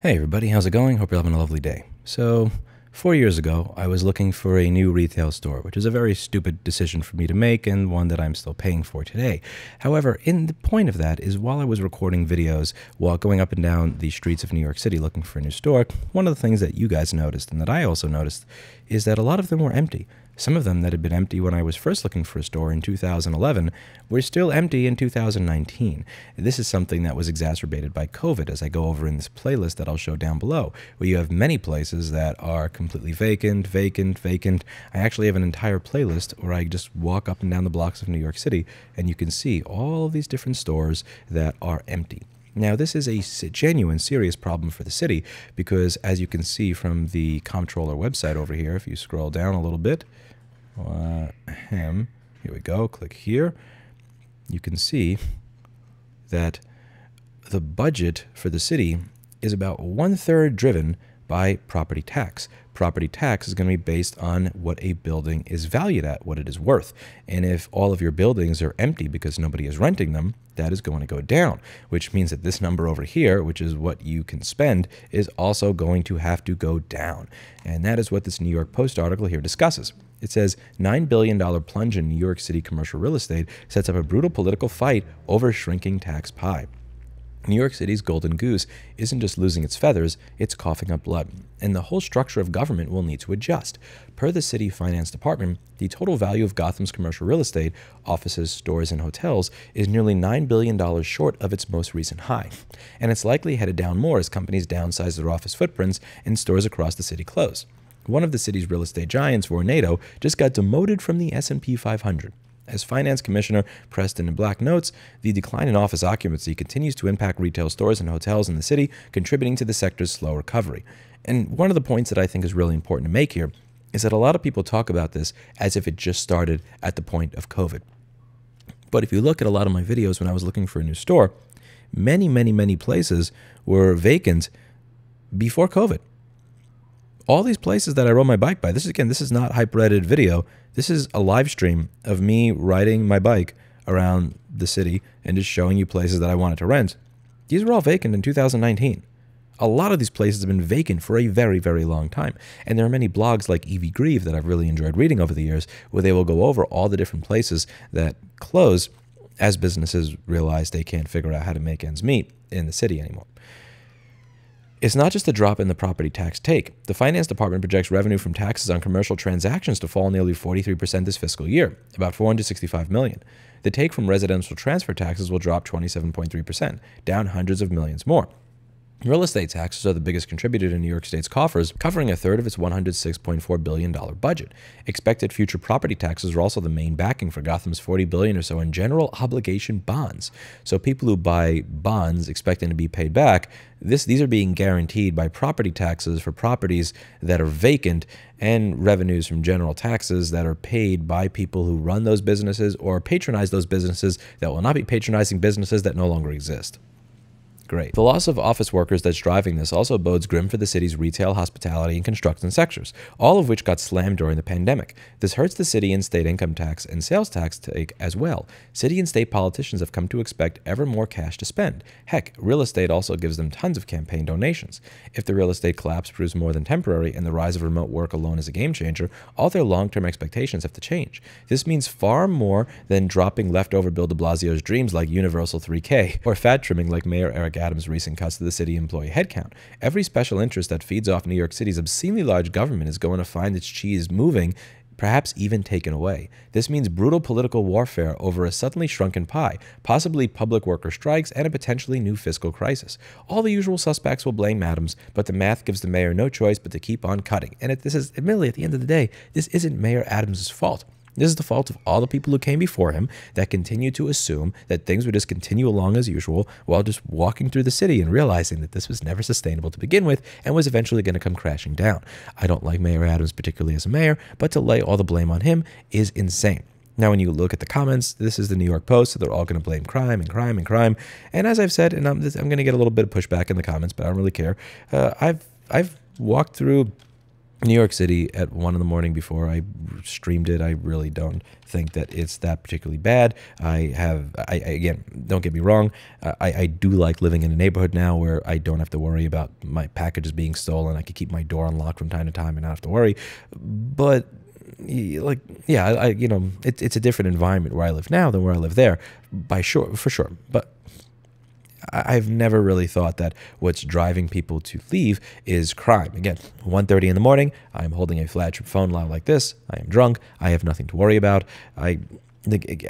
Hey everybody, how's it going? Hope you're having a lovely day. So, 4 years ago, I was looking for a new retail store, which is a very stupid decision for me to make and one that I'm still paying for today. However, the point of that is while I was recording videos while going up and down the streets of New York City looking for a new store, one of the things that you guys noticed and that I also noticed is that a lot of them were empty. Some of them that had been empty when I was first looking for a store in 2011 were still empty in 2019. This is something that was exacerbated by COVID, as I go over in this playlist that I'll show down below, where you have many places that are completely vacant. I actually have an entire playlist where I just walk up and down the blocks of New York City, and you can see all of these different stores that are empty. Now, this is a genuine, serious problem for the city because, as you can see from the comptroller website over here, if you scroll down a little bit, here we go, click here, you can see that the budget for the city is about 1/3 driven by property tax. Property tax is going to be based on what a building is valued at, what it is worth. And if all of your buildings are empty because nobody is renting them, that is going to go down, which means that this number over here, which is what you can spend, is also going to have to go down. And that is what this New York Post article here discusses. It says $9 billion plunge in New York City commercial real estate sets up a brutal political fight over shrinking tax pie. New York City's golden goose isn't just losing its feathers, it's coughing up blood, and the whole structure of government will need to adjust. Per the city finance department, the total value of Gotham's commercial real estate, offices, stores, and hotels, is nearly $9 billion short of its most recent high, and it's likely headed down more as companies downsize their office footprints and stores across the city close. One of the city's real estate giants, Vornado, just got demoted from the S&P 500. As Finance Commissioner Preston Black notes, the decline in office occupancy continues to impact retail stores and hotels in the city, contributing to the sector's slow recovery. And one of the points that I think is really important to make here is that a lot of people talk about this as if it just started at the point of COVID. But if you look at a lot of my videos when I was looking for a new store, many places were vacant before COVID. All these places that I rode my bike by, this is not hyper-edited video. This is a live stream of me riding my bike around the city and just showing you places that I wanted to rent. These were all vacant in 2019. A lot of these places have been vacant for a very long time. And there are many blogs like Evie Grieve that I've really enjoyed reading over the years where they will go over all the different places that close as businesses realize they can't figure out how to make ends meet in the city anymore. It's not just a drop in the property tax take. The finance department projects revenue from taxes on commercial transactions to fall nearly 43% this fiscal year, about $465 million. The take from residential transfer taxes will drop 27.3%, down hundreds of millions more. Real estate taxes are the biggest contributor to New York State's coffers, covering 1/3 of its $106.4 billion budget. Expected future property taxes are also the main backing for Gotham's $40 billion or so in general obligation bonds. So people who buy bonds expecting to be paid back, these are being guaranteed by property taxes for properties that are vacant and revenues from general taxes that are paid by people who run those businesses or patronize those businesses that will not be patronizing businesses that no longer exist. Great. The loss of office workers that's driving this also bodes grim for the city's retail, hospitality, and construction sectors, all of which got slammed during the pandemic. This hurts the city and state income tax and sales tax take as well. City and state politicians have come to expect ever more cash to spend. Heck, real estate also gives them tons of campaign donations. If the real estate collapse proves more than temporary and the rise of remote work alone is a game changer, all their long-term expectations have to change. This means far more than dropping leftover Bill de Blasio's dreams like Universal 3K or fat trimming like Mayor Eric Adams' recent cuts to the city employee headcount. Every special interest that feeds off New York City's obscenely large government is going to find its cheese moving, perhaps even taken away. This means brutal political warfare over a suddenly shrunken pie, possibly public worker strikes, and a potentially new fiscal crisis. All the usual suspects will blame Adams, but the math gives the mayor no choice but to keep on cutting. And this is, admittedly, at the end of the day, this isn't Mayor Adams' fault. This is the fault of all the people who came before him that continue to assume that things would just continue along as usual while just walking through the city and realizing that this was never sustainable to begin with and was eventually going to come crashing down. I don't like Mayor Adams particularly as a mayor, but to lay all the blame on him is insane. Now, when you look at the comments, this is the New York Post, so they're all going to blame crime and crime and crime. And as I've said, and I'm going to get a little bit of pushback in the comments, but I don't really care. I've walked through New York City at 1 in the morning before I streamed it. I really don't think that it's that particularly bad. Again, don't get me wrong. I do like living in a neighborhood now where I don't have to worry about my packages being stolen. I can keep my door unlocked from time to time and not have to worry. But like, yeah, it's a different environment where I live now than where I live there, for sure. But I've never really thought that what's driving people to leave is crime. Again, 1:30 in the morning, I'm holding a flagship phone like this. I am drunk. I have nothing to worry about.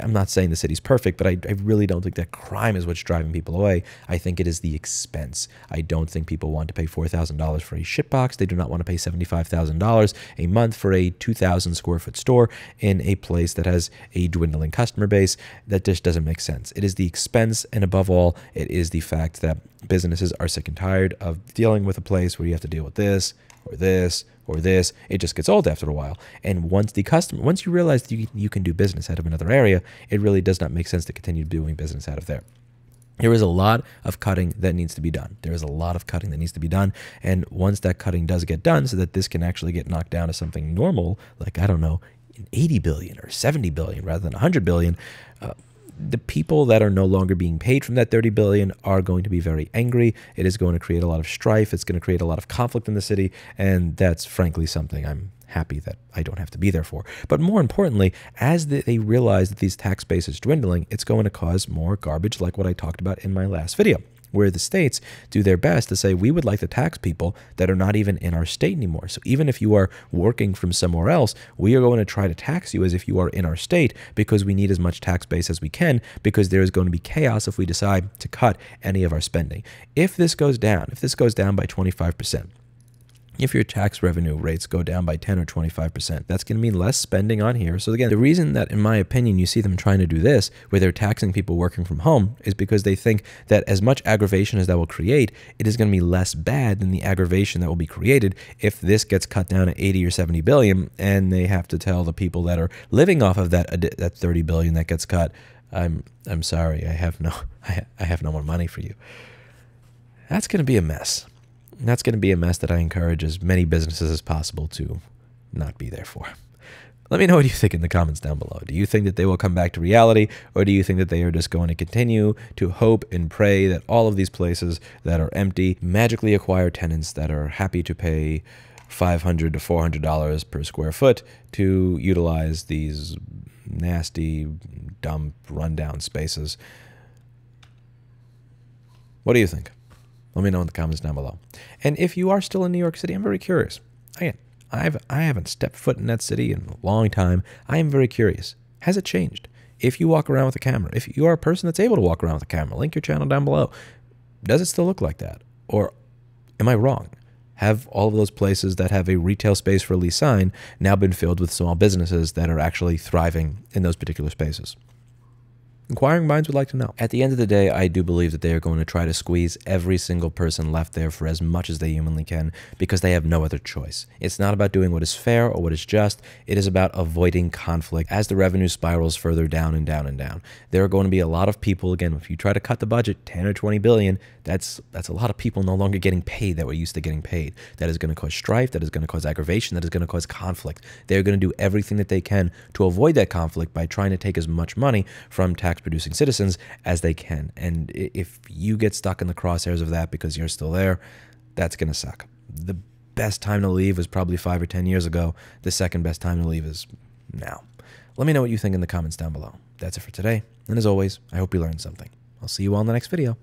I'm not saying the city's perfect, but I really don't think that crime is what's driving people away. I think it is the expense. I don't think people want to pay $4,000 for a shitbox. They do not want to pay $75,000 a month for a 2,000 square foot store in a place that has a dwindling customer base. That just doesn't make sense. It is the expense, and above all, it is the fact that businesses are sick and tired of dealing with a place where you have to deal with this or this or this. It just gets old after a while. And once you realize that you can do business out of another area, it really does not make sense to continue doing business out of there. There is a lot of cutting that needs to be done. There is a lot of cutting that needs to be done. And once that cutting does get done so that this can actually get knocked down to something normal, like, I don't know, 80 billion or 70 billion rather than 100 billion, the people that are no longer being paid from that 30 billion are going to be very angry. It is going to create a lot of strife. It's going to create a lot of conflict in the city. And that's frankly something I'm happy that I don't have to be there for. But more importantly, as they realize that these tax base is dwindling, it's going to cause more garbage like what I talked about in my last video, where the states do their best to say, we would like to tax people that are not even in our state anymore. So even if you are working from somewhere else, we are going to try to tax you as if you are in our state because we need as much tax base as we can, because there is going to be chaos if we decide to cut any of our spending. If this goes down by 25%, if your tax revenue rates go down by 10 or 25%, that's going to mean less spending on here. So again, the reason that, in my opinion, you see them trying to do this, where they're taxing people working from home, is because they think that as much aggravation as that will create, it is going to be less bad than the aggravation that will be created if this gets cut down to 80 or 70 billion, and they have to tell the people that are living off of that 30 billion that gets cut, I'm sorry, I have no more money for you. That's going to be a mess. That's going to be a mess that I encourage as many businesses as possible to not be there for. Let me know what you think in the comments down below. Do you think that they will come back to reality, or do you think that they are just going to continue to hope and pray that all of these places that are empty magically acquire tenants that are happy to pay $500 to $400 per square foot to utilize these nasty, dumb, rundown spaces? What do you think? Let me know in the comments down below. And if you are still in New York City, I'm very curious. Again, I haven't stepped foot in that city in a long time. I am very curious. Has it changed? If you walk around with a camera, if you are a person that's able to walk around with a camera, link your channel down below. Does it still look like that? Or am I wrong? Have all of those places that have a retail space for lease sign now been filled with small businesses that are actually thriving in those particular spaces? Inquiring minds would like to know. At the end of the day, I do believe that they are going to try to squeeze every single person left there for as much as they humanly can, because they have no other choice. It's not about doing what is fair or what is just. It is about avoiding conflict as the revenue spirals further down and down and down. There are going to be a lot of people, again, if you try to cut the budget 10 or 20 billion, that's a lot of people no longer getting paid that were used to getting paid. That is going to cause strife, that is going to cause aggravation, that is going to cause conflict. They're going to do everything that they can to avoid that conflict by trying to take as much money from tax-producing citizens as they can. And if you get stuck in the crosshairs of that because you're still there, that's going to suck. The best time to leave was probably 5 or 10 years ago. The second best time to leave is now. Let me know what you think in the comments down below. That's it for today. And as always, I hope you learned something. I'll see you all in the next video.